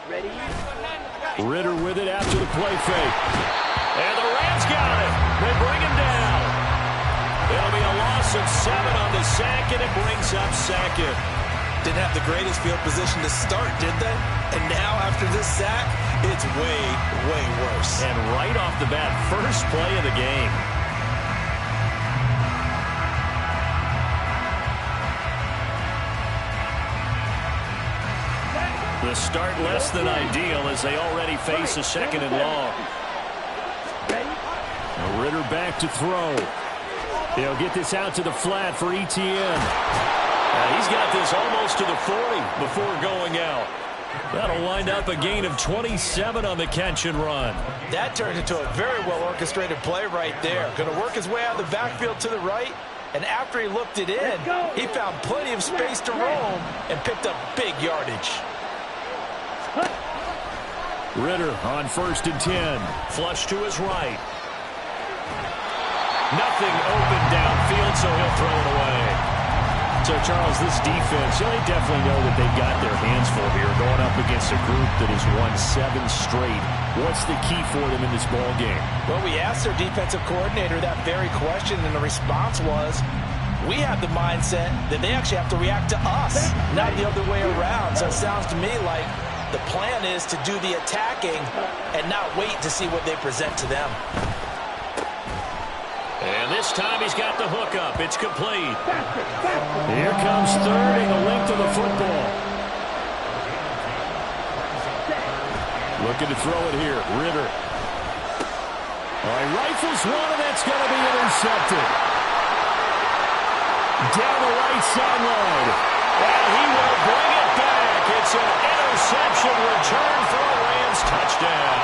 Ritter with it after the play fake. And the Rams got it. They bring him down. It'll be a loss of 7 on the sack, and it brings up second. Didn't have the greatest field position to start, did they? And now after this sack, it's way, way worse. And right off the bat, first play of the game. The start less than ideal as they already face a second and long. Ritter back to throw. He'll get this out to the flat for Etienne. He's got this almost to the 40 before going out. That'll wind up a gain of 27 on the catch and run. That turned into a very well-orchestrated play right there. Going to work his way out of the backfield to the right. And after he looked it in, he found plenty of space to roam and picked up big yardage. Ritter on 1st and 10. Flush to his right. Nothing open downfield, so he'll throw it away. So, Charles, this defense, they definitely know that they've got their hands full here going up against a group that has won 7 straight. What's the key for them in this ball game? Well, we asked their defensive coordinator that very question, and the response was, we have the mindset that they actually have to react to us, not the other way around. So it sounds to me like the plan is to do the attacking and not wait to see what they present to them. And this time he's got the hook up. It's complete. Here comes third and the length of the football. Looking to throw it here. Ritter. All right, rifles one, and that's going to be intercepted. Down the right sideline. And he will bring it back. It's an interception return for a Rams touchdown.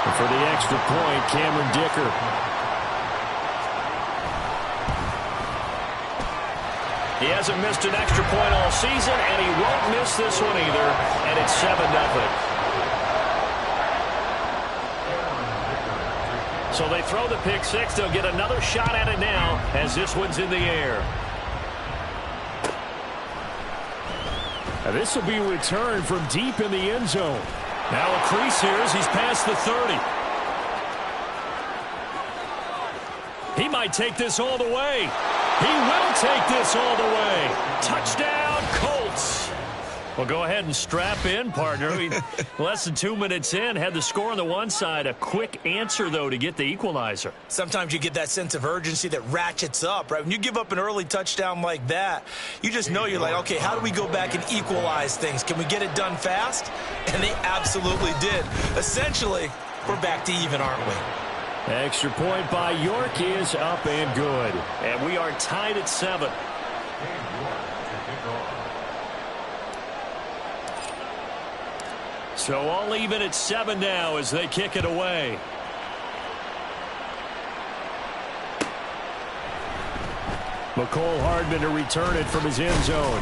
And for the extra point, Cameron Dicker. He hasn't missed an extra point all season, and he won't miss this one either, and it's 7-0. So they throw the pick six. They'll get another shot at it now as this one's in the air. Now this will be returned from deep in the end zone. Now a crease here as he's past the 30. He might take this all the way. He will take this all the way. Touchdown, Colts. Well, go ahead and strap in, partner. Less than 2 minutes in, had the score on the one side. A quick answer, though, to get the equalizer. Sometimes you get that sense of urgency that ratchets up, right? When you give up an early touchdown like that, you just know you're like, okay, how do we go back and equalize things? Can we get it done fast? And they absolutely did. Essentially, we're back to even, aren't we? Extra point by York is up and good. And we are tied at 7. So all even at 7 now as they kick it away. McCole Hardman to return it from his end zone.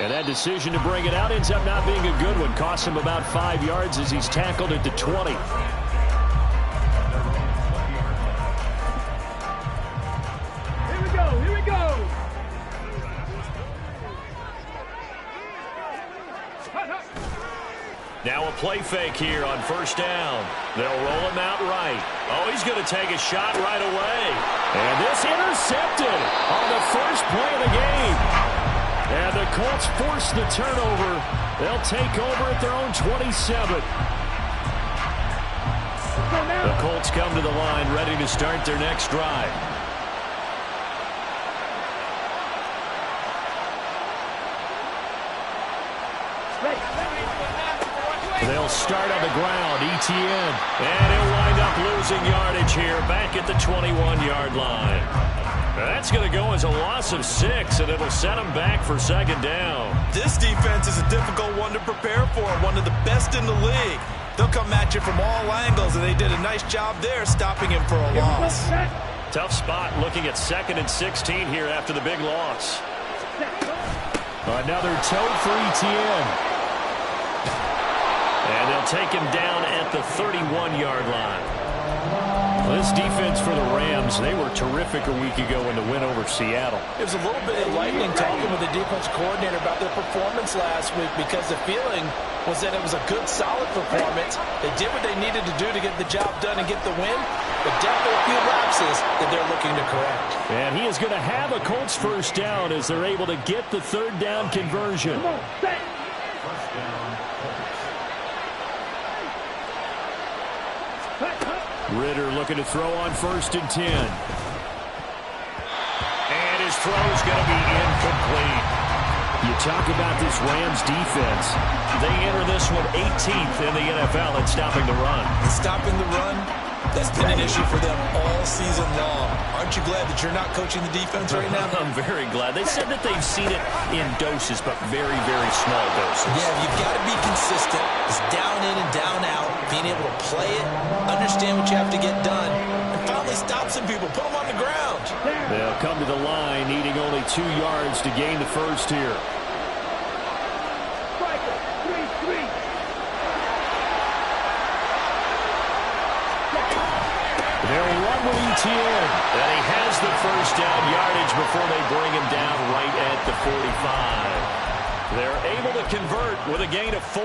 And that decision to bring it out ends up not being a good one. Costs him about 5 yards as he's tackled at the 20. Now a play fake here on 1st down. They'll roll him out right. Oh, he's going to take a shot right away. And this intercepted on the first play of the game. And the Colts force the turnover. They'll take over at their own 27. The Colts come to the line ready to start their next drive. They'll start on the ground, Etienne. And he'll wind up losing yardage here back at the 21-yard line. That's going to go as a loss of 6, and it'll set them back for 2nd down. This defense is a difficult one to prepare for, one of the best in the league. They'll come at you from all angles, and they did a nice job there stopping him for a loss. Tough spot looking at 2nd and 16 here after the big loss. Another toe for Etienne. And they'll take him down at the 31-yard line. Well, this defense for the Rams, they were terrific a week ago in the win over Seattle. It was a little bit enlightening talking with the defense coordinator about their performance last week because the feeling was that it was a good, solid performance. They did what they needed to do to get the job done and get the win, but definitely a few lapses that they're looking to correct. And he is going to have a Colts first down as they're able to get the third down conversion. Ridder looking to throw on 1st and 10. And his throw is going to be incomplete. You talk about this Rams defense. They enter this one 18th in the NFL at stopping the run. Stopping the run, that's been an issue for them all season long. Aren't you glad that you're not coaching the defense right now? I'm very glad. They said that they've seen it in doses, but very, very small doses. Yeah, you've got to be consistent. It's down in and down out. Being able to play it, understand what you have to get done, and finally stop some people, put them on the ground. They'll come to the line, needing only 2 yards to gain the first here. They'll run with ETN. And he has the first down yardage before they bring him down right at the 45. They're able to convert with a gain of 4.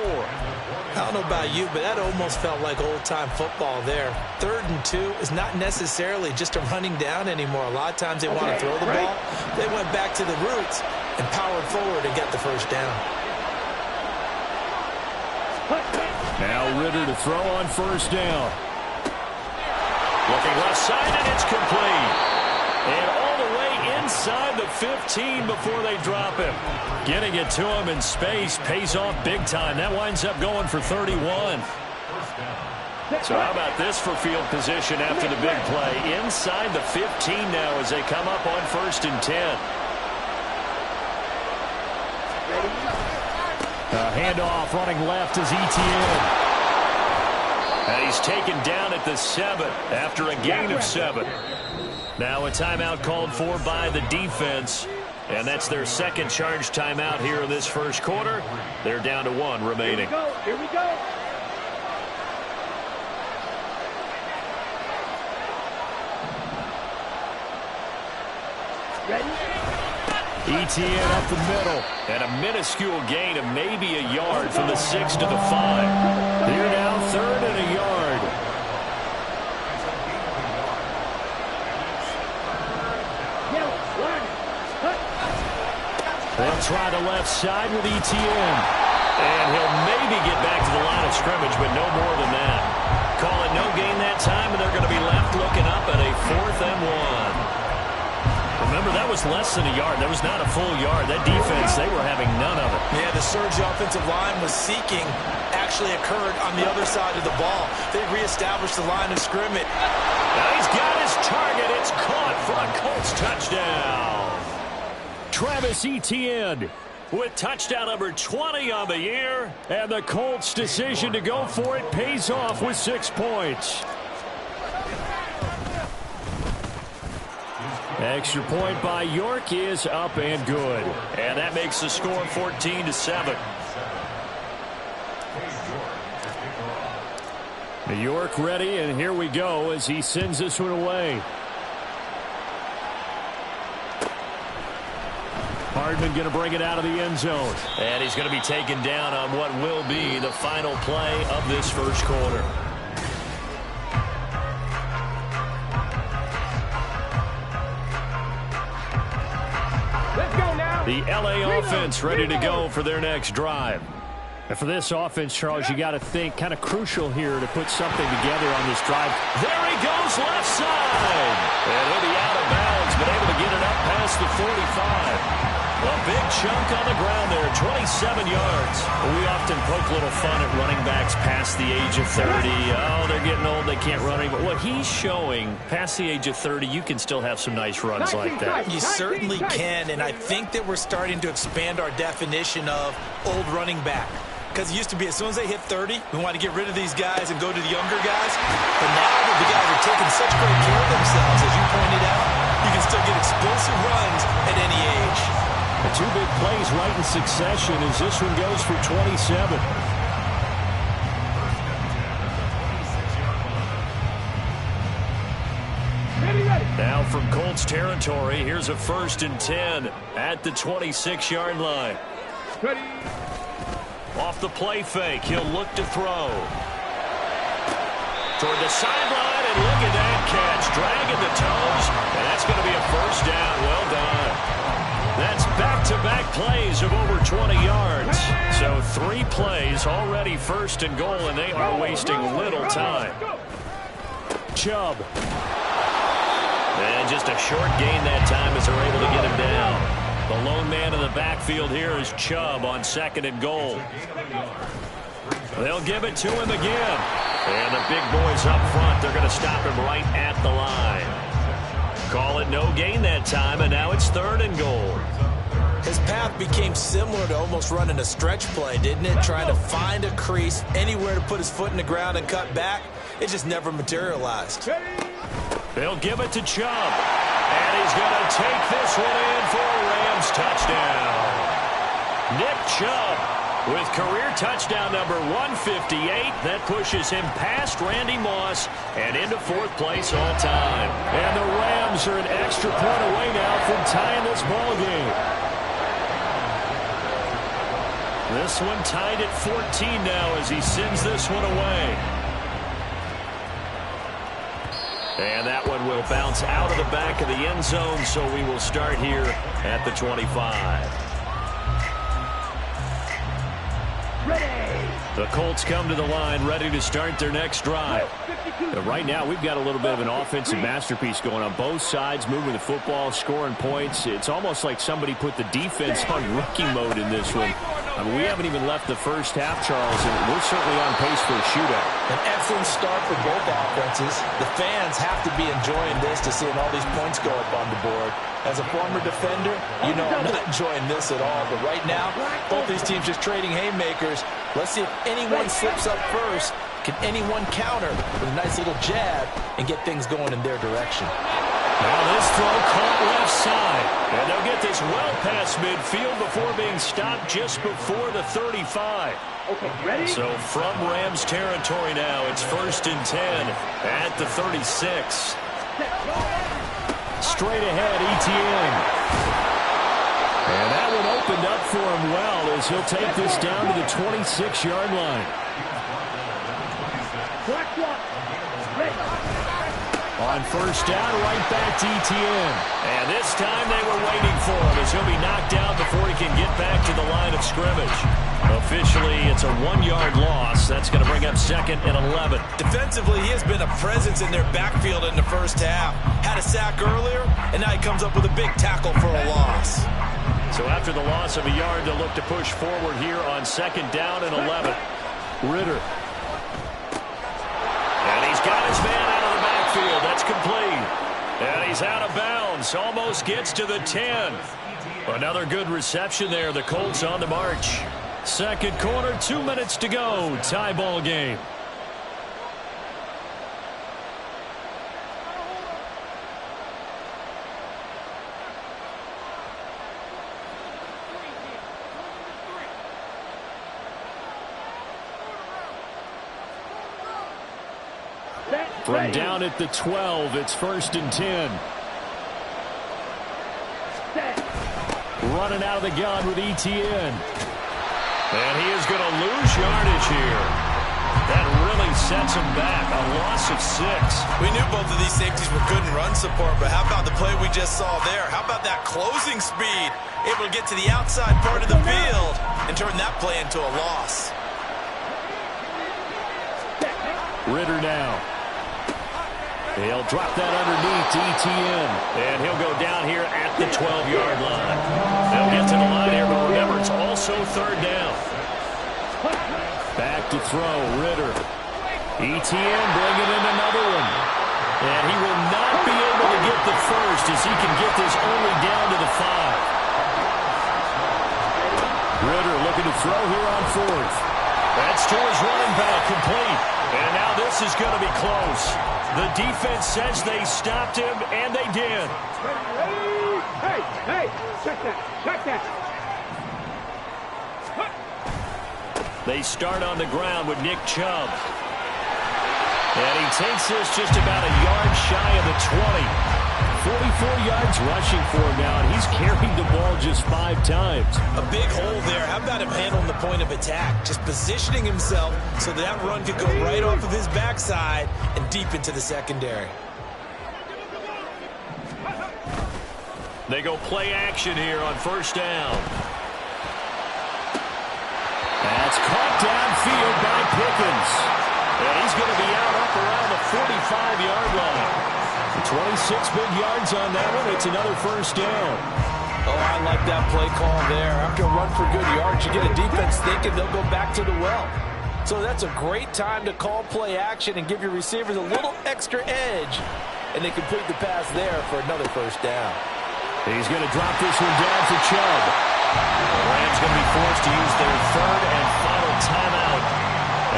I don't know about you, but that almost felt like old-time football there. 3rd and 2 is not necessarily just a running down anymore. A lot of times they want to throw the ball. They went back to the roots and powered forward and got the first down. Now Ridder to throw on 1st down. Looking left side, and it's complete. And all the way inside the 15 before they drop him. Getting it to him in space pays off big time. That winds up going for 31. So how about this for field position after the big play? Inside the 15 now as they come up on 1st and 10. Handoff running left is ETN. And he's taken down at the 7 after a gain of 7. Now a timeout called for by the defense. And that's their second charge timeout here in this first quarter. They're down to 1 remaining. Here we go. ETN up the middle. And a minuscule gain of maybe a yard from the 6 to the 5. Here now 3rd and a yard. They'll try the left side with ETN. And he'll maybe get back to the line of scrimmage, but no more than that. Call it no gain that time, and they're going to be left looking up at a 4th and 1. Remember, that was less than a yard. That was not a full yard. That defense, they were having none of it. Yeah, the surge the offensive line was seeking actually occurred on the other side of the ball. They reestablished the line of scrimmage. Now he's got his target. It's caught for a Colts touchdown. Travis Etienne with touchdown number 20 on the year. And the Colts' decision to go for it pays off with 6 points. Extra point by York is up and good. And that makes the score 14-7. York ready, and here we go as he sends this one away. Hardman going to bring it out of the end zone. And he's going to be taken down on what will be the final play of this first quarter. The LA offense ready to go for their next drive. And for this offense, Charles, you got to think kind of crucial here to put something together on this drive. There he goes left side. And he'll be out of bounds, but able to get it up past the 45. A big chunk on the ground there, 27 yards. We often poke a little fun at running backs past the age of 30. Oh, they're getting old, they can't run anymore. What he's showing, past the age of 30, you can still have some nice runs like that. You certainly can, and I think that we're starting to expand our definition of old running back. Because it used to be as soon as they hit 30, we want to get rid of these guys and go to the younger guys. But now that the guys are taking such great care of themselves, as you pointed out, you can still get explosive runs at any age. The 2 big plays right in succession as this one goes for 27. Now from Colts territory, here's a 1st and 10 at the 26-yard line. Ready. Off the play fake, he'll look to throw. Toward the sideline, and look at that catch. Dragging the toes, and that's going to be a first down. Well done. That's back-to-back plays of over 20 yards. So 3 plays already first and goal, and they are wasting little time. Chubb. And just a short gain that time as they're able to get him down. The lone man in the backfield here is Chubb on 2nd and goal. They'll give it to him again. And the big boys up front, they're going to stop him right at the line. Call it no gain that time, and now it's 3rd and goal. His path became similar to almost running a stretch play, didn't it? Trying to find a crease, anywhere to put his foot in the ground and cut back. It just never materialized. They'll give it to Chubb. And he's going to take this one in for a Rams touchdown. Nick Chubb with career touchdown number 158. That pushes him past Randy Moss and into 4th place all time. And the Rams are an extra point away now from tying this ball game. This one tied at 14 now as he sends this one away. And that one will bounce out of the back of the end zone, so we will start here at the 25. The Colts come to the line ready to start their next drive. Right now, we've got a little bit of an offensive masterpiece going on both sides, moving the football, scoring points. It's almost like somebody put the defense on rookie mode in this one. I mean, we haven't even left the first half, Charles, and we're certainly on pace for a shootout. An excellent start for both offenses. The fans have to be enjoying this to seeing all these points go up on the board. As a former defender, you know I'm not enjoying this at all. But right now, both these teams just trading haymakers. Let's see if anyone slips up first. Can anyone counter with a nice little jab and get things going in their direction? Now this throw caught left side. And they'll get this well past midfield before being stopped just before the 35. Okay, ready? So from Rams territory now, it's 1st and 10 at the 36. Straight ahead, Etienne. And that one opened up for him well as he'll take this down to the 26-yard line. On 1st down, right back to Etienne. And this time they were waiting for him as he'll be knocked down before he can get back to the line of scrimmage. Officially, it's a 1-yard loss. That's going to bring up 2nd and 11. Defensively, he has been a presence in their backfield in the first half. Had a sack earlier, and now he comes up with a big tackle for a loss. So after the loss of a yard, they'll look to push forward here on 2nd down and 11. Ridder. And he's got his man out of the backfield. That's complete. And he's out of bounds. Almost gets to the 10. Another good reception there. The Colts on the march. 2nd quarter, 2 minutes to go. Tie ball game. From down at the 12, it's 1st and 10. Running out of the gun with Etienne. And he is going to lose yardage here. That really sets him back. A loss of 6. We knew both of these safeties were good in run support, but how about the play we just saw there? How about that closing speed? Able to get to the outside part of the field and turn that play into a loss. Ridder now. He'll drop that underneath to Etienne. And he'll go down here at the 12-yard line. They'll get to the line here, but remember, it's also 3rd down. Back to throw, Ridder. Etienne bringing in another one. And he will not be able to get the first as he can get this only down to the 5. Ridder looking to throw here on 4th. That's to his running back, complete. And now this is going to be close. The defense says they stopped him, and they did. Hey, check that. They start on the ground with Nick Chubb. And he takes this just about a yard shy of the 20. 44 yards rushing for him now, and he's carried the ball just 5 times. A big hole there. How about him handling the point of attack? Just positioning himself so that run could go right off of his backside and deep into the secondary. They go play action here on first down. That's caught downfield by Pickens. And he's going to be out up around the 45-yard line. 26 big yards on that one. It's another first down. Oh, I like that play call there. After a run for good yards, you get a defense thinking they'll go back to the well. So that's a great time to call play action and give your receivers a little extra edge. And they complete the pass there for another first down. He's going to drop this one down for Chubb. The Rams going to be forced to use their third and final timeout,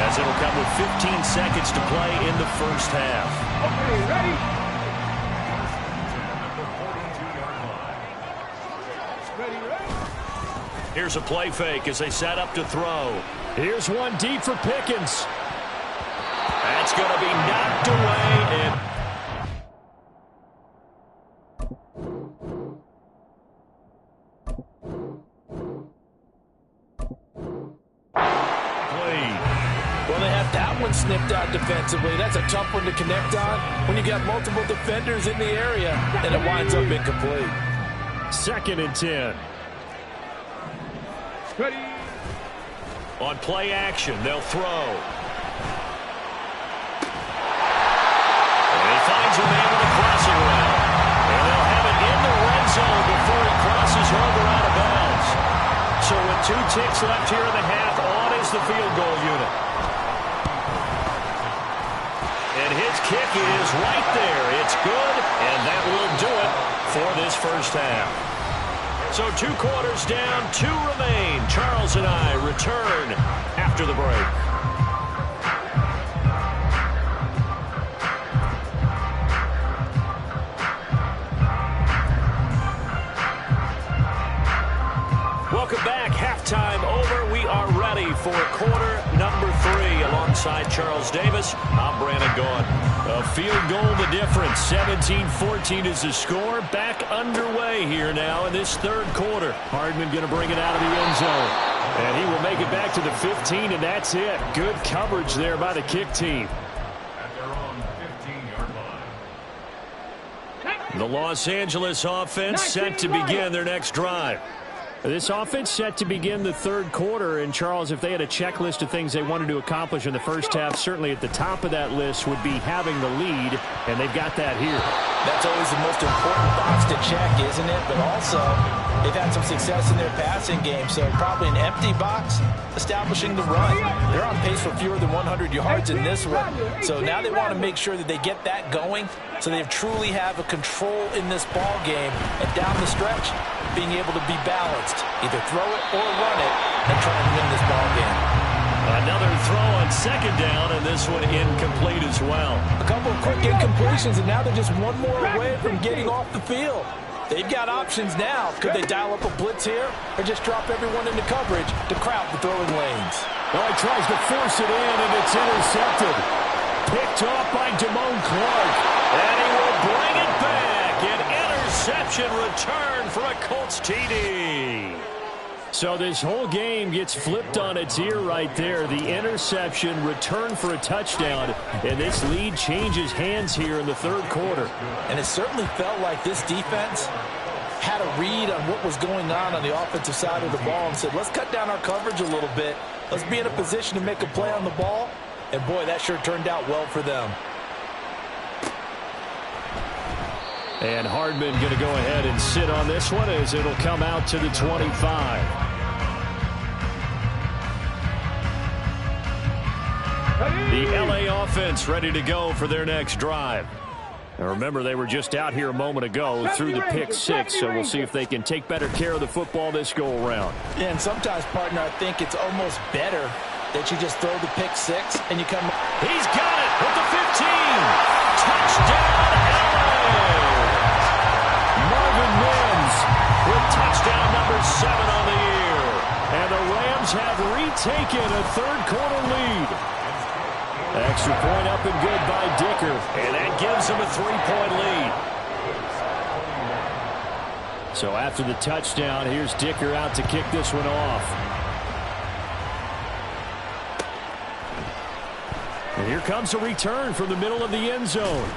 as it'll come with 15 seconds to play in the first half. Okay, ready? Here's a play fake as they set up to throw. Here's one deep for Pickens. That's going to be knocked away and snipped out defensively. That's a tough one to connect on when you got multiple defenders in the area, and it winds up incomplete. 2nd and 10. Ready. On play action, they'll throw. And he finds a man with a crossing route. And they'll have it in the red zone before he crosses over out of bounds. So with 2 ticks left here in the half, on is the field goal unit. And his kick is right there. It's good, and that will do it for this first half. So 2 quarters down, 2 remain. Charles and I return after the break. Welcome back. Halftime over. We are ready for quarter number 3. Alongside Charles Davis, I'm Brandon Gaughan. A field goal the difference. 17-14 is the score. Back underway here now in this third quarter. Hardman going to bring it out of the end zone. And he will make it back to the 15, and that's it. Good coverage there by the kick team. At their own 15-yard line. The Los Angeles offense set to begin their next drive. This offense set to begin the third quarter, and Charles, if they had a checklist of things they wanted to accomplish in the first half, certainly at the top of that list would be having the lead, and they've got that here. That's always the most important box to check, isn't it? But also, they've had some success in their passing game, so probably an empty box establishing the run. They're on pace for fewer than 100 yards in this one, so now they want to make sure that they get that going so they truly have a control in this ball game, and down the stretch, being able to be balanced, either throw it or run it, and try and win this ball game. Another throw on second down, and this one incomplete as well. A couple of quick incompletions, and now they're just one more away from getting off the field. They've got options now. Could they dial up a blitz here or just drop everyone into coverage to crowd the throwing lanes? Well, he tries to force it in, and it's intercepted. Picked off by Damone Clark, and he will bring it back. An interception return for a Colts TD. So this whole game gets flipped on its ear right there. The interception, return for a touchdown, and this lead changes hands here in the third quarter. And it certainly felt like this defense had a read on what was going on the offensive side of the ball and said, let's cut down our coverage a little bit. Let's be in a position to make a play on the ball. And, boy, that sure turned out well for them. And Hardman going to go ahead and sit on this one as it'll come out to the 25. The LA offense ready to go for their next drive. Now remember, they were just out here a moment ago through the pick 6, so we'll see if they can take better care of the football this go-around. Yeah, and sometimes, partner, I think it's almost better that you just throw the pick 6 and you come. He's got it with the 15. Touchdown, LA! Marvin Mims with touchdown number 7 on the year. And the Rams have retaken a third-quarter lead. Extra point up and good by Dicker. And that gives them a 3-point lead. So after the touchdown, here's Dicker out to kick this one off. And here comes a return from the middle of the end zone.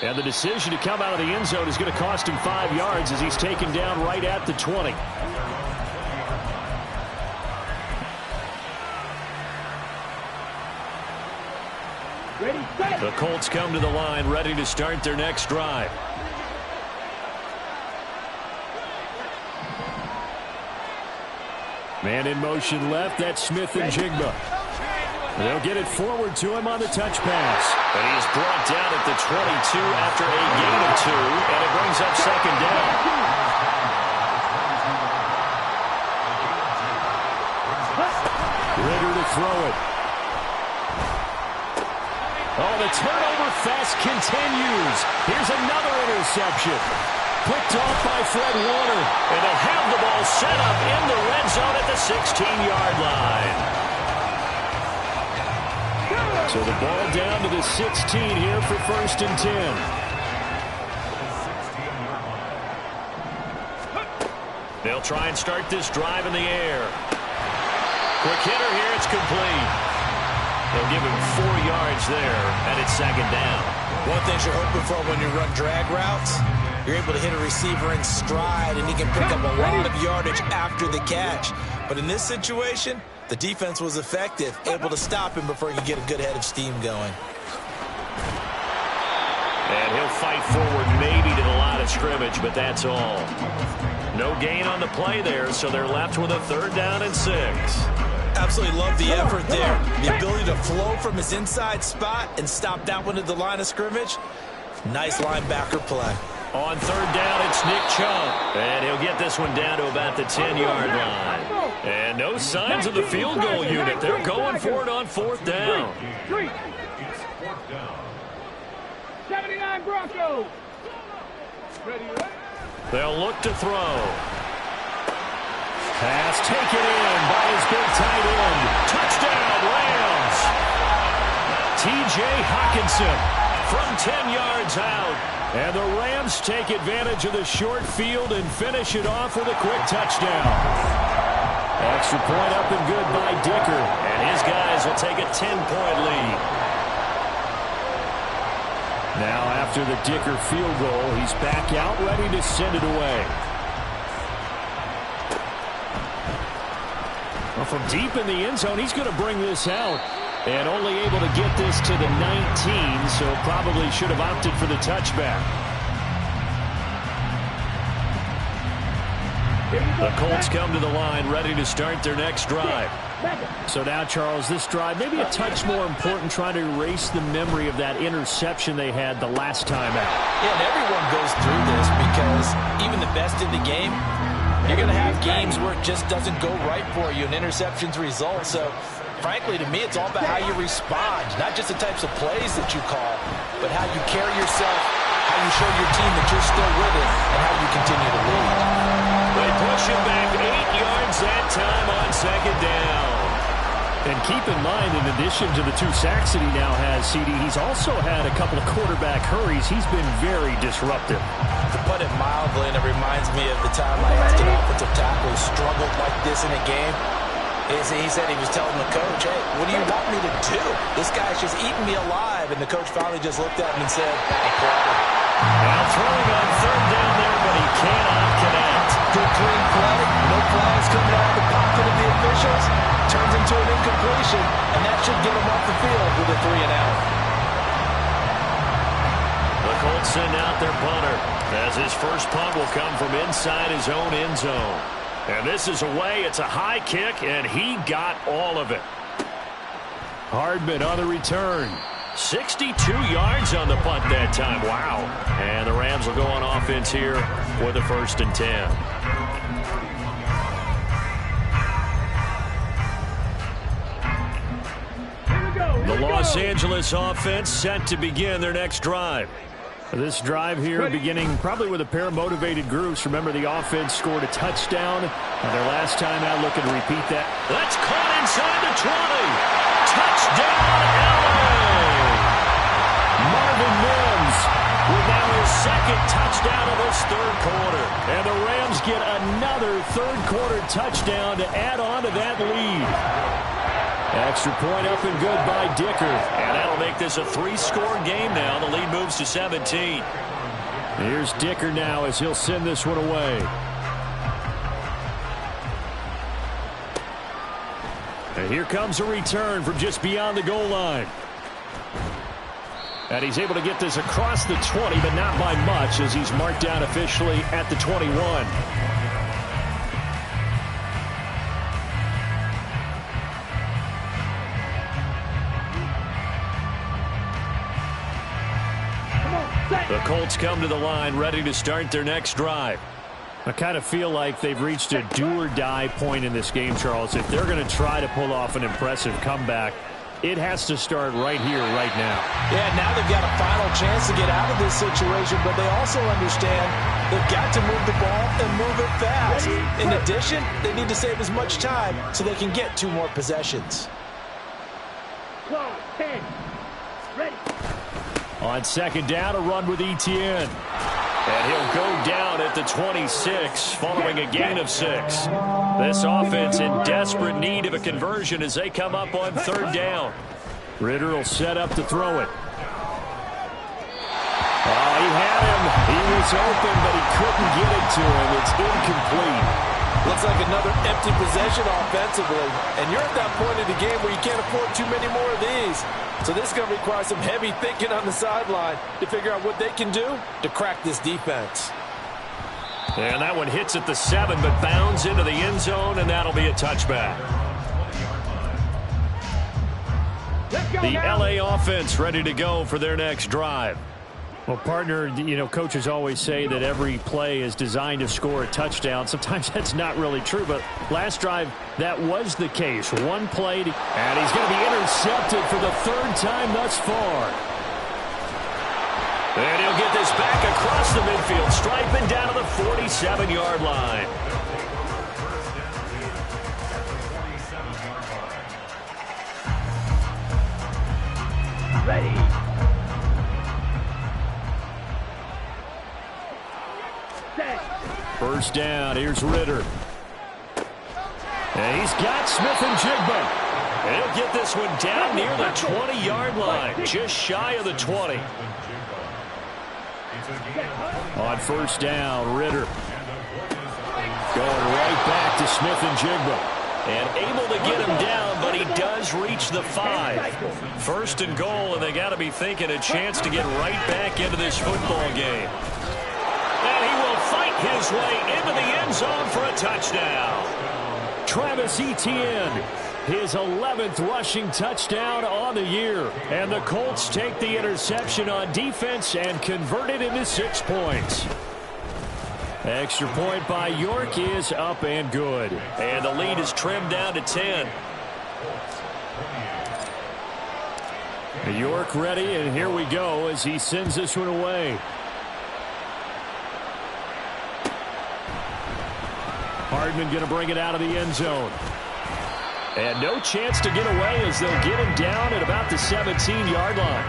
And the decision to come out of the end zone is going to cost him 5 yards as he's taken down right at the 20. Ready, set. The Colts come to the line, ready to start their next drive. Man in motion left, that's Smith and Jigba. They'll get it forward to him on the touch pass. And he's brought down at the 22 after a gain of 2, and it brings up second down. Ridder to throw it. Oh, the turnover fest continues. Here's another interception. Picked off by Fred Warner. And they'll have the ball set up in the red zone at the 16-yard line. So the ball down to the 16 here for 1st and 10. They'll try and start this drive in the air. Quick hitter here, it's complete. They'll give him 4 yards there, and it's second down. One thing you're hoping for when you run drag routes, you're able to hit a receiver in stride, and he can pick up a lot of yardage after the catch. But in this situation, the defense was effective, able to stop him before he could get a good head of steam going. And he'll fight forward maybe to the line of scrimmage, but that's all. No gain on the play there, so they're left with a 3rd down and 6. Absolutely love the effort there. The ability to flow from his inside spot and stop that one at the line of scrimmage. Nice linebacker play. On 3rd down, it's Nick Chubb. And he'll get this one down to about the 10-yard line. And no signs of the field goal unit. They're going for it on 4th down. 79 Broncos. Ready. They'll look to throw. Pass taken in by his big tight end. Touchdown, Rams. T.J. Hockenson from 10 yards out. And the Rams take advantage of the short field and finish it off with a quick touchdown. Extra point up and good by Dicker. And his guys will take a 10-point lead. Now after the Dicker field goal, he's back out ready to send it away. Well, from deep in the end zone, he's going to bring this out. And only able to get this to the 19, so probably should have opted for the touchback. The Colts come to the line, ready to start their next drive. So now, Charles, this drive maybe a touch more important, trying to erase the memory of that interception they had the last time out. Yeah, and everyone goes through this because even the best in the game, you're going to have games where it just doesn't go right for you, and interceptions result. So, frankly, to me, it's all about how you respond, not just the types of plays that you call, but how you carry yourself, how you show your team that you're still with it, and how you continue to lead. They push him back 8 yards that time on 2nd down. And keep in mind, in addition to the 2 sacks that he now has, CD, he's also had a couple of quarterback hurries. He's been very disruptive. To put it mildly, and it reminds me of the time I asked an offensive tackle who struggled like this in a game. He said he was telling the coach, hey, what do you want me to do? This guy's just eating me alive. And the coach finally just looked at him and said, apply. Now throwing on 3rd down there, but he cannot connect. Good clean play. No flags coming out of the pocket of the officials. Turns into an incompletion, and that should get him off the field with a 3-and-out. The Colts send out their punter, as his first punt will come from inside his own end zone. And this is away. It's a high kick, and he got all of it. Hardman on the return. 62 yards on the punt that time. Wow. And the Rams will go on offense here with a 1st and 10. The Los Angeles offense set to begin their next drive. This drive here beginning probably with a pair of motivated groups. Remember, the offense scored a touchdown. And their last time out, looking to repeat that. That's caught inside the 20. Touchdown, LA! Marvin Mims with now his 2nd touchdown touchdown of this third quarter. And the Rams get another third-quarter touchdown to add on to that lead. Extra point up and good by Dicker. And that'll make this a 3-score game now. The lead moves to 17. Here's Dicker now as he'll send this one away. And here comes a return from just beyond the goal line. And he's able to get this across the 20, but not by much as he's marked down officially at the 21. The Colts come to the line ready to start their next drive. I kind of feel like they've reached a do-or-die point in this game, Charles. If they're going to try to pull off an impressive comeback, it has to start right here, right now. Yeah, now they've got a final chance to get out of this situation, but they also understand they've got to move the ball and move it fast. In addition, they need to save as much time so they can get 2 more possessions. 10. Ready. On second down, a run with Etienne. And he'll go down at the 26 following a gain of 6. This offense in desperate need of a conversion as they come up on third down. Ritter will set up to throw it. Oh, he had him. He was open, but he couldn't get it to him. It's incomplete. Looks like another empty possession offensively. And you're at that point in the game where you can't afford too many more of these. So this is going to require some heavy thinking on the sideline to figure out what they can do to crack this defense. And that one hits at the 7, but bounds into the end zone, and that'll be a touchback. The LA offense ready to go for their next drive. Well, partner, you know, coaches always say that every play is designed to score a touchdown. Sometimes that's not really true, but last drive, that was the case. One play, and he's going to be intercepted for the 3rd time thus far. And he'll get this back across the midfield, striping down to the 47-yard line. Ready. First down, here's Ritter. And he's got Smith-Njigba. And he'll get this one down near the 20-yard line, just shy of the 20. On first down, Ritter. Going right back to Smith-Njigba. And able to get him down, but he does reach the 5. First and goal, and they got to be thinking a chance to get right back into this football game. And he will fight his way into the end zone for a touchdown. Travis Etienne, his 11th rushing touchdown on the year. And the Colts take the interception on defense and convert it into 6 points. Extra point by York is up and good. And the lead is trimmed down to 10. York ready, and here we go as he sends this one away. Hardman going to bring it out of the end zone. And no chance to get away as they'll get him down at about the 17-yard line.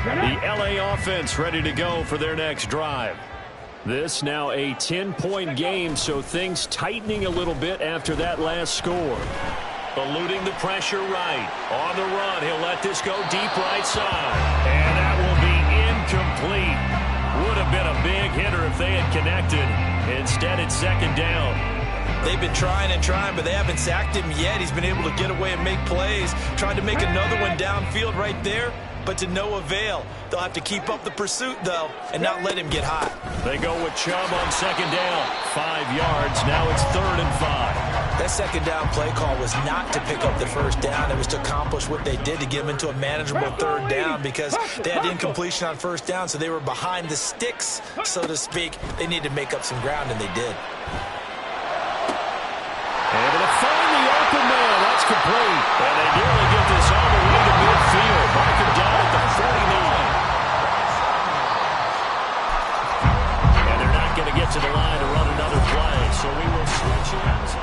The LA offense ready to go for their next drive. This now a 10-point game, so things tightening a little bit after that last score. Eluding the pressure right. On the run, he'll let this go deep right side. And that will be incomplete. Would have been a big hitter if they had connected. Instead, it's second down. They've been trying and trying, but they haven't sacked him yet. He's been able to get away and make plays. Tried to make another one downfield right there, but to no avail. They'll have to keep up the pursuit, though, and not let him get hot. They go with Chubb on second down. 5 yards. Now it's 3rd and 5. That second down play call was not to pick up the first down. It was to accomplish what they did to get them into a manageable 3rd down because they had incompletion on first down, so they were behind the sticks, so to speak. They needed to make up some ground, and they did. Able to find the open man. That's complete. And they nearly get this all the way to midfield. Mark him down at the 49. And they're not going to get to the line to run another play, so we will switch ends.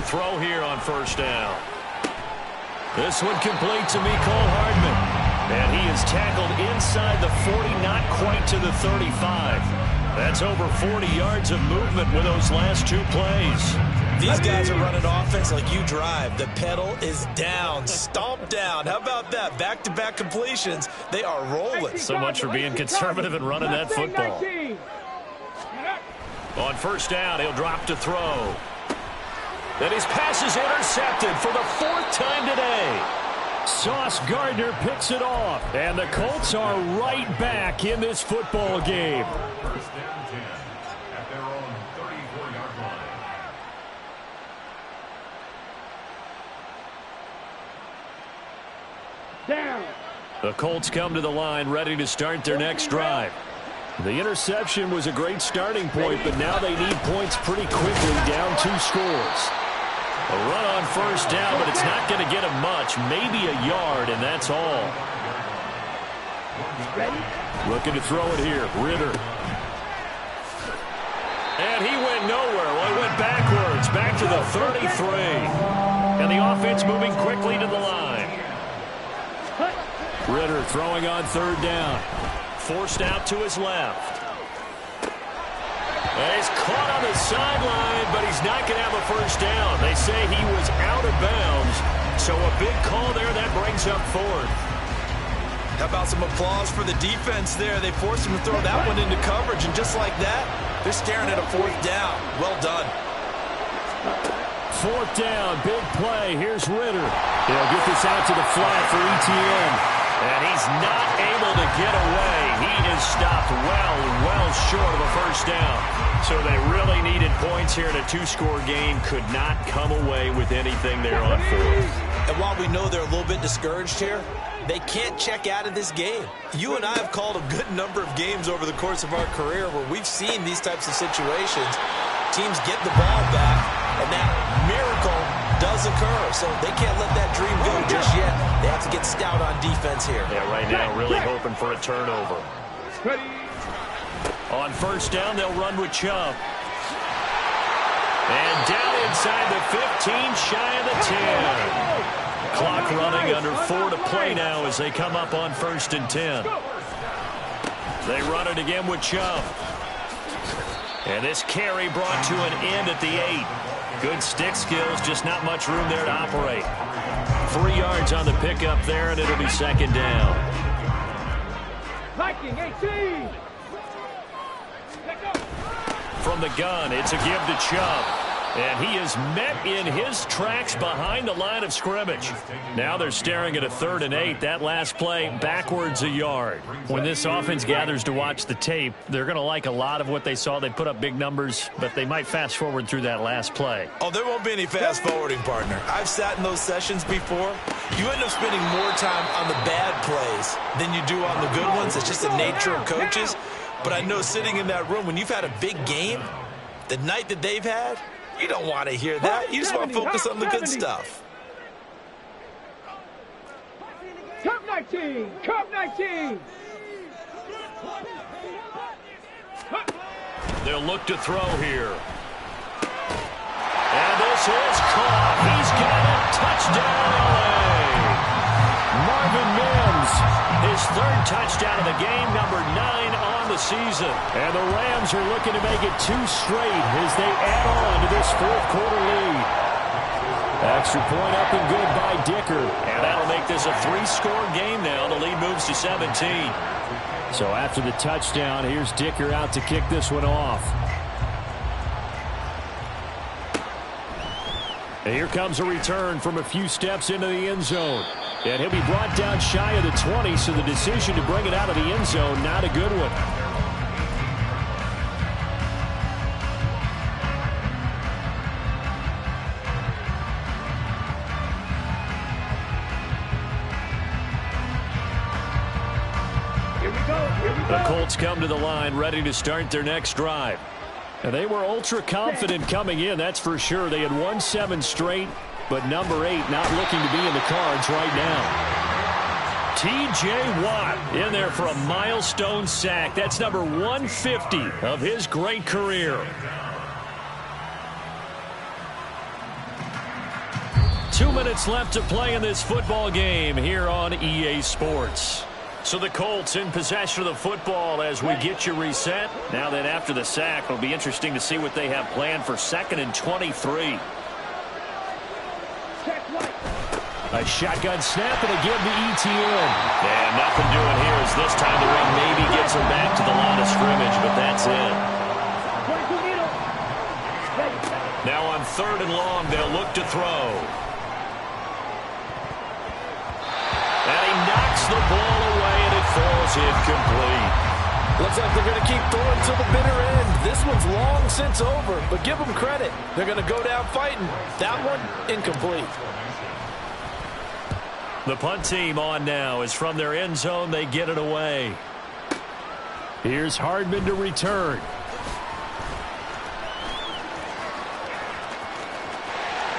throw here on first down. This one complete to Mecole Hardman. And he is tackled inside the 40, not quite to the 35. That's over 40 yards of movement with those last two plays. These guys are running offense like you drive. The pedal is down, stomped down. How about that? Back-to-back completions. They are rolling. So much for being conservative and running that football. On first down, he'll drop to throw. Then his pass is intercepted for the fourth time today. Sauce Gardner picks it off, and the Colts are right back in this football game. First down 10 at their own 34-yard line. Down. The Colts come to the line ready to start their next drive. The interception was a great starting point, but now they need points pretty quickly, down 2 scores. A run on first down, but it's not going to get him much. Maybe a yard, and that's all. Looking to throw it here. Ridder. And he went nowhere. Well, he went backwards, back to the 33. And the offense moving quickly to the line. Ridder throwing on third down. Forced out to his left. And he's caught on the sideline, but he's not going to have a first down. They say he was out of bounds, so a big call there. That brings up fourth. How about some applause for the defense there? They forced him to throw that one into coverage, and just like that, they're staring at a fourth down. Well done. Fourth down, big play. Here's Ridder. He'll get this out to the flat for Etienne. And he's not able to get away. He is stopped well short of a first down. So they really needed points here in a 2-score game. Could not come away with anything there on fourth. And while we know they're a little bit discouraged here, they can't check out of this game. You and I have called a good number of games over the course of our career where we've seen these types of situations. Teams get the ball back, and that miracle does occur. So they can't let that dream go just yet. They have to get stout on defense here. Yeah, right now really hoping for a turnover. Ready. On first down, they'll run with Chubb. And down inside the 15, shy of the 10. Clock running under 4 to play now as they come up on first and 10. They run it again with Chubb. And this carry brought to an end at the 8. Good stick skills, just not much room there to operate. 3 yards on the pickup there, and it'll be second down. Viking 18. From the gun, it's a give to Chubb. And he is met in his tracks behind the line of scrimmage. Now they're staring at a 3rd and 8. That last play, backwards a yard. When this offense gathers to watch the tape, they're going to like a lot of what they saw. They put up big numbers, but they might fast forward through that last play. Oh, there won't be any fast forwarding, partner. I've sat in those sessions before. You end up spending more time on the bad plays than you do on the good ones. It's just the nature of coaches. But I know sitting in that room, when you've had a big game, the night that they've had, you don't want to hear that. You just want to focus on the good stuff. Cup 19. Cup 19. They'll look to throw here. And this is caught. He's got a touchdown, LA. Marvin Mims, his 3rd touchdown of the game, number 9 on the season. And the Rams are looking to make it 2 straight as they add on to this 4th quarter lead. Extra point up and good by Dicker. And that'll make this a 3-score game now. The lead moves to 17. So after the touchdown, here's Dicker out to kick this one off. And here comes a return from a few steps into the end zone. And he'll be brought down shy of the 20, so the decision to bring it out of the end zone, not a good one. Here we go. The Colts come to the line ready to start their next drive. And they were ultra confident coming in, that's for sure. They had won 7 straight, but number 8 not looking to be in the cards right now. T.J. Watt in there for a milestone sack. That's number 150 of his great career. minutes left to play in this football game here on EA Sports. So the Colts in possession of the football as we get you reset. Now then, after the sack, it'll be interesting to see what they have planned for 2nd and 23. A shotgun snap, and again the ETN. And nothing doing here as this time the ring maybe gets him back to the line of scrimmage, but that's it. Now on 3rd and long, they'll look to throw. And he knocks the ball away, and it falls incomplete. Looks like they're going to keep throwing till the bitter end. This one's long since over, but give them credit. They're going to go down fighting. That one, incomplete. The punt team on now is from their end zone. They get it away. Here's Hardman to return.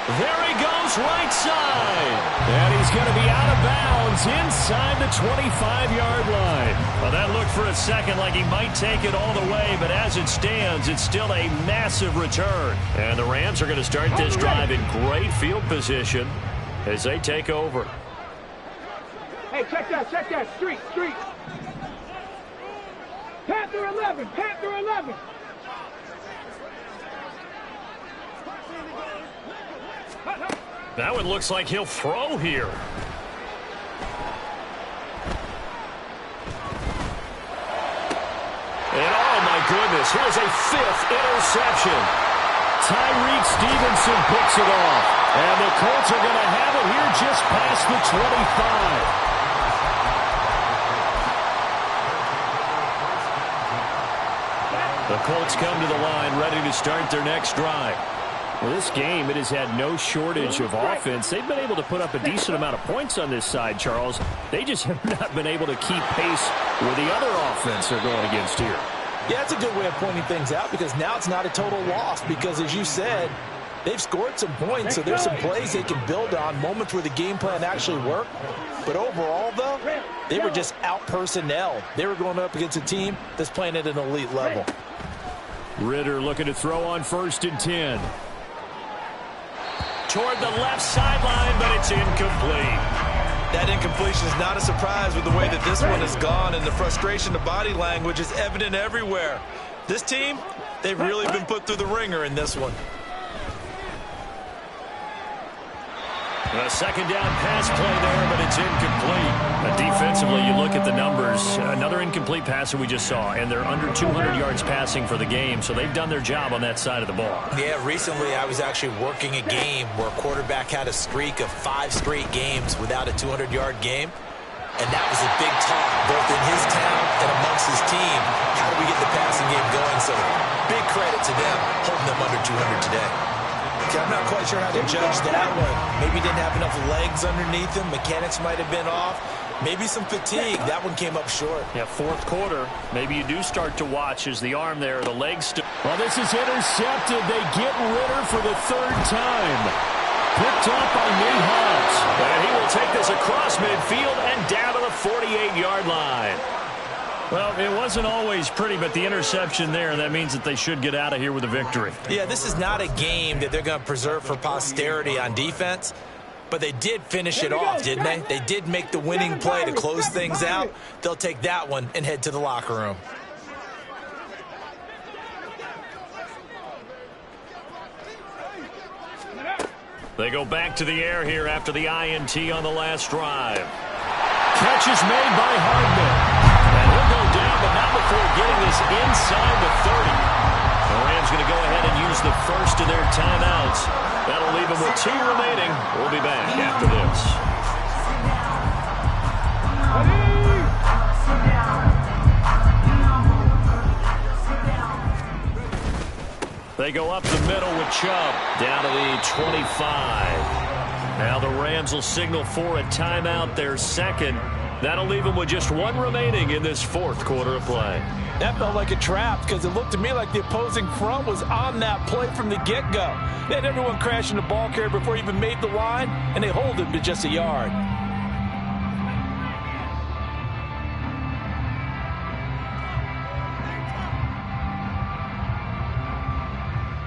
There he goes, right side. And he's going to be out of bounds inside the 25-yard line. Well, that looked for a second like he might take it all the way, but as it stands, it's still a massive return. And the Rams are going to start this drive in great field position as they take over. Hey, check that. Street. Panther 11. That one looks like he'll throw here. And oh my goodness, here's a 5th interception. Tyreek Stevenson picks it off. And the Colts are going to have it here just past the 25. The Colts come to the line ready to start their next drive. Well, this game, it has had no shortage of offense. They've been able to put up a decent amount of points on this side, Charles. They just have not been able to keep pace with the other offense they're going against here. Yeah, it's a good way of pointing things out because now it's not a total loss because, as you said, they've scored some points, so there's some plays they can build on, moments where the game plan actually worked. But overall, though, they were just out-personnel. They were going up against a team that's playing at an elite level. Ritter looking to throw on 1st and 10. Toward the left sideline, but it's incomplete. That incompletion is not a surprise with the way that this one has gone, and the frustration, the body language is evident everywhere. This team, they've really been put through the ringer in this one. A 2nd down pass play there, but it's incomplete. Defensively, you look at the numbers. Another incomplete pass that we just saw, and they're under 200 yards passing for the game, so they've done their job on that side of the ball. Yeah, recently I was actually working a game where a quarterback had a streak of 5 straight games without a 200-yard game, and that was a big talk both in his town and amongst his team. How do we get the passing game going? So big credit to them holding them under 200 today. I'm not quite sure how to judge that one. Maybe didn't have enough legs underneath him. Mechanics might have been off. Maybe some fatigue. That one came up short. Yeah, 4th quarter. Maybe you do start to watch as the arm there, the legs. Well, this is intercepted. They get Ritter for the 3rd time. Picked up by Nate Hobbs. And he will take this across midfield and down to the 48-yard line. Well, it wasn't always pretty, but the interception there, that means that they should get out of here with a victory. Yeah, this is not a game that they're going to preserve for posterity on defense, but they did finish it off, didn't they? They did make the winning play to close things out. They'll take that one and head to the locker room. They go back to the air here after the INT on the last drive. Catch is made by Hardman. And he'll go down, but not before getting this inside the 30. The Rams going to go ahead and use the first of their timeouts. That'll leave them with 2 remaining. We'll be back after this. They go up the middle with Chubb down to the 25. Now the Rams will signal for a timeout, their 2nd. That'll leave them with just 1 remaining in this 4th quarter of play. That felt like a trap because it looked to me like the opposing front was on that play from the get-go. They had everyone crashing the ball carrier before he even made the line, and they hold him to just a yard.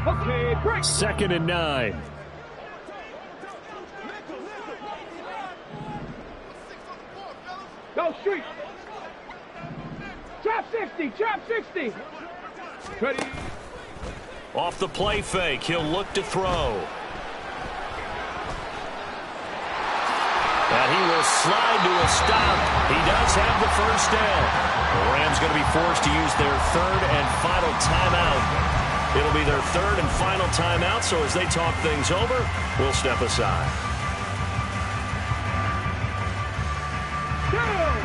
Okay, break. 2nd and 9. Go street. Trap 60, trap 60. Ready. Off the play fake, he'll look to throw. And he will slide to a stop. He does have the first down. The Rams going to be forced to use their third and final timeout. It'll be their third and final timeout, so as they talk things over, we'll step aside.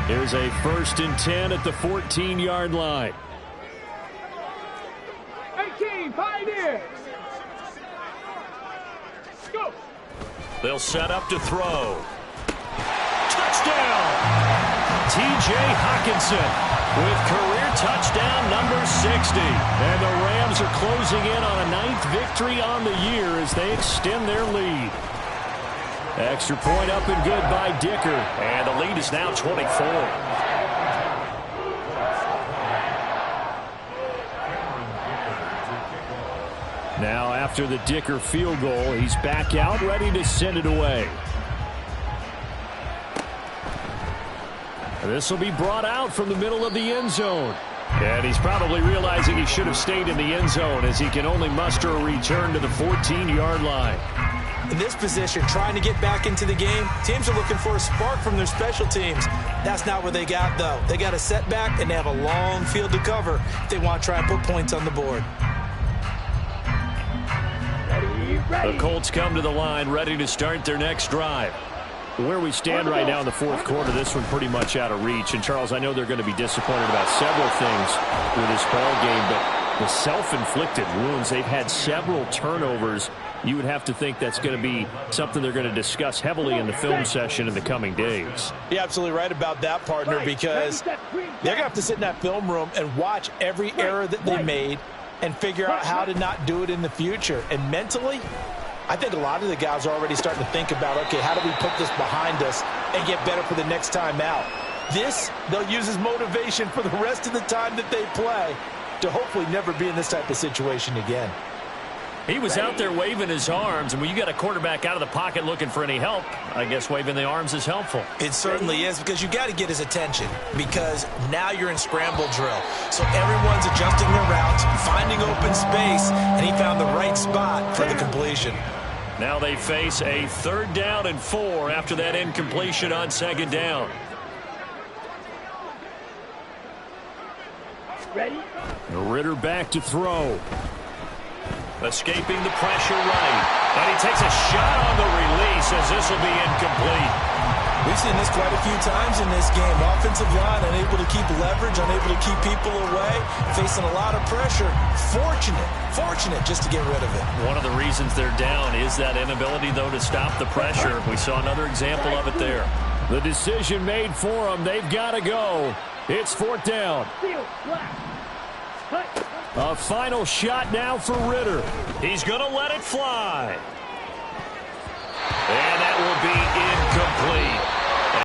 Here's a 1st and 10 at the 14-yard line. 18, Pioneer. Go. They'll set up to throw. Touchdown! T.J. Hockenson with career touchdown number 60. And the Rams are closing in on a 9th victory on the year as they extend their lead. Extra point up and good by Dicker. And the lead is now 24. Now after the Dicker field goal, he's back out ready to send it away. This will be brought out from the middle of the end zone. And he's probably realizing he should have stayed in the end zone as he can only muster a return to the 14-yard line. In this position, trying to get back into the game, teams are looking for a spark from their special teams. That's not what they got, though. They got a setback, and they have a long field to cover if they want to try and put points on the board. The Colts come to the line ready to start their next drive. Where we stand right now in the fourth quarter, this one pretty much out of reach. And, Charles, I know they're going to be disappointed about several things with this ball game, but the self-inflicted wounds, they've had several turnovers. You would have to think that's going to be something they're going to discuss heavily in the film session in the coming days. You're absolutely right about that, partner, because they're going to have to sit in that film room and watch every error that they made and figure out how to not do it in the future. And mentally, I think a lot of the guys are already starting to think about, okay, how do we put this behind us and get better for the next time out? This, they'll use as motivation for the rest of the time that they play to hopefully never be in this type of situation again. He was out there waving his arms, and when you got a quarterback out of the pocket looking for any help, I guess waving the arms is helpful. It certainly is, because you got to get his attention, because now you're in scramble drill. So everyone's adjusting their routes, finding open space, and he found the right spot for the completion. Now they face a 3rd down and 4 after that incompletion on 2nd down. Ready? Ritter back to throw. Escaping the pressure right. And he takes a shot on the release as this will be incomplete. We've seen this quite a few times in this game. Offensive line unable to keep leverage, unable to keep people away, facing a lot of pressure. Fortunate just to get rid of it. One of the reasons they're down is that inability, though, to stop the pressure. We saw another example of it there. The decision made for them. They've got to go. It's 4th down. A final shot now for Ritter. He's going to let it fly.